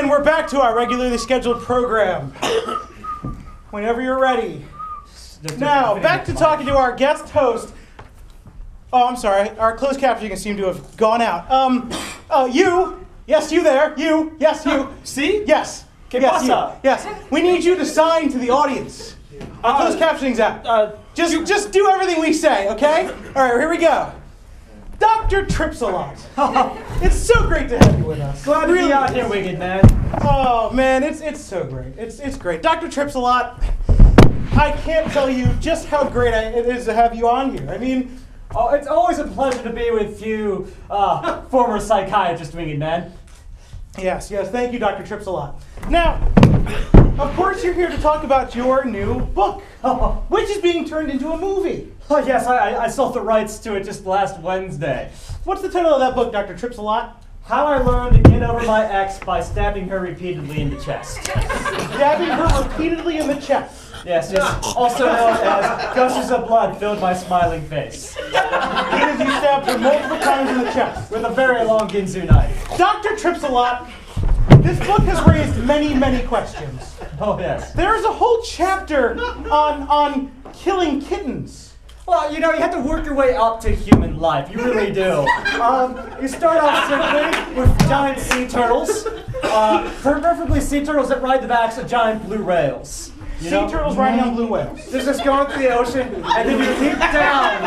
And we're back to our regularly scheduled program. Whenever you're ready. Now, back to talking to our guest host. Oh, I'm sorry. Our closed captioning seemed to have gone out. You. Yes, you there. You. Yes, you. See? Yes. ¿Qué yes, pasa? you. Yes. We need you to sign to the audience. Our closed captioning's out. Just do everything we say, okay? All right, here we go. Dr. Tripsalot. It's so great to have you with us. Glad to be out here, Wicked Man. Oh, man, it's so great. It's great. Dr. Tripsalot, I can't tell you just how great it is to have you on here. I mean... Oh, it's always a pleasure to be with you, former psychiatrist, Winged Man. Yes, thank you, Dr. Tripsalot. Now, of course you're here to talk about your new book, which is being turned into a movie. Oh, yes, I sold the rights to it just last Wednesday. What's the title of that book, Dr. Tripsalot? How I Learned to Get Over My Ex by Stabbing Her Repeatedly in the Chest. Stabbing her repeatedly in the chest. Yes, also known as gushes of blood filled my smiling face. Because you stabbed her multiple times in the chest. With a very long Ginzu knife. Dr. Tripsalot, this book has raised many, many questions. Oh, yes. There's a whole chapter on killing kittens. Well, you have to work your way up to human life. You really do. You start off simply with giant sea turtles, preferably sea turtles that ride the backs of giant blue rails. Sea turtles riding on blue whales. They're just going through the ocean, and then you leap down,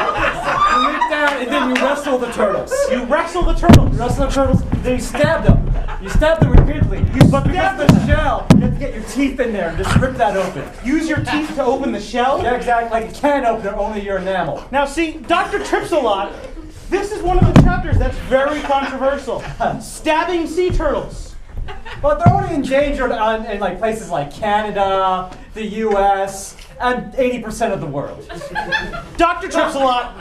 and then you wrestle the turtles. You wrestle the turtles. You wrestle the turtles, then you stab them. You stab them repeatedly. But because of the shell, you have to get your teeth in there and just rip that open. Use your teeth to open the shell? Yeah, exactly. Like a can opener, only your enamel. Now see, Dr. Tripsalot, this is one of the chapters that's very controversial. Stabbing sea turtles. But they're only endangered in like places like Canada, the U.S., and 80% of the world. Dr. Tripsalot,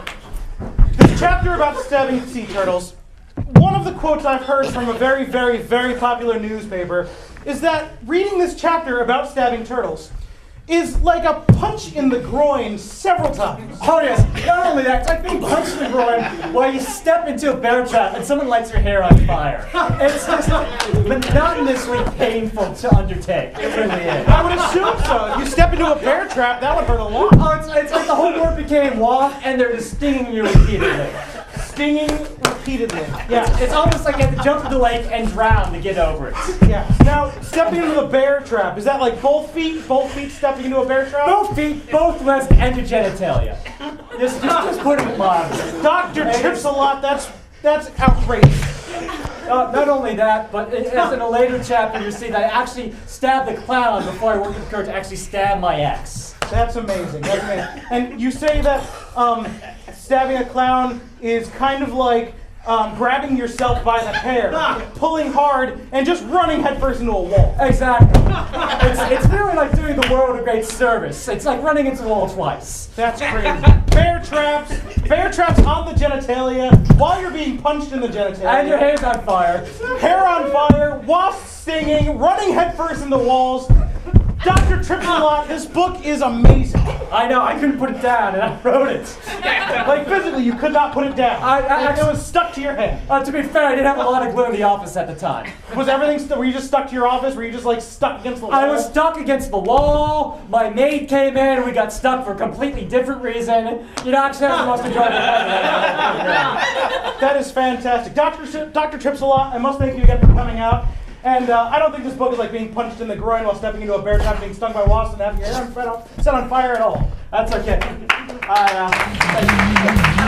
this chapter about stabbing sea turtles, one of the quotes I've heard from a very, very, very popular newspaper is that reading this chapter about stabbing turtles is like a punch in the groin several times. Oh yes, not only that, it's like being punched in the groin while you step into a bear trap and someone lights your hair on fire. It's just monotonously painful to undertake. It really is. I would assume so. If you step into a bear trap, that would hurt a lot. Oh, it's like the whole world became wasp and they're just stinging you repeatedly. Stinging repeatedly. Yeah, it's almost like you have to jump into the lake and drown to get over it. Yeah. Now, stepping into the bear trap, is that like both feet stepping into a bear trap? Both feet, both legs, and your genitalia. Just putting it mildly. Dr. Tripsalot, that's outrageous. Not only that, but as in a later chapter, you see that I actually stabbed the clown before I worked with the courage to actually stab my ex. That's amazing. That's amazing. And you say that stabbing a clown is kind of like grabbing yourself by the hair, pulling hard, and just running headfirst into a wall. Exactly. It's really like doing the world a great service. It's like running into the wall twice. That's crazy. Bear traps on the genitalia while you're being punched in the genitalia. And your hair's on fire. Hair on fire, wasp stinging, running headfirst into walls. Dr. Tripsalot, this book is amazing. I know, I couldn't put it down, and I wrote it. Like physically, you could not put it down. It was stuck to your head. To be fair, I didn't have a lot of glue in the office at the time. Was everything, were you just stuck to your office? Were you just like stuck against the wall? I was stuck against the wall, my maid came in, and we got stuck for a completely different reason. Actually, that was the most enjoyable part of that. That is fantastic. Dr. Tripsalot, I must thank you again for coming out. And I don't think this book is like being punched in the groin while stepping into a bear trap, being stung by wasps, and having your hair set on fire at all. That's okay. Thank you.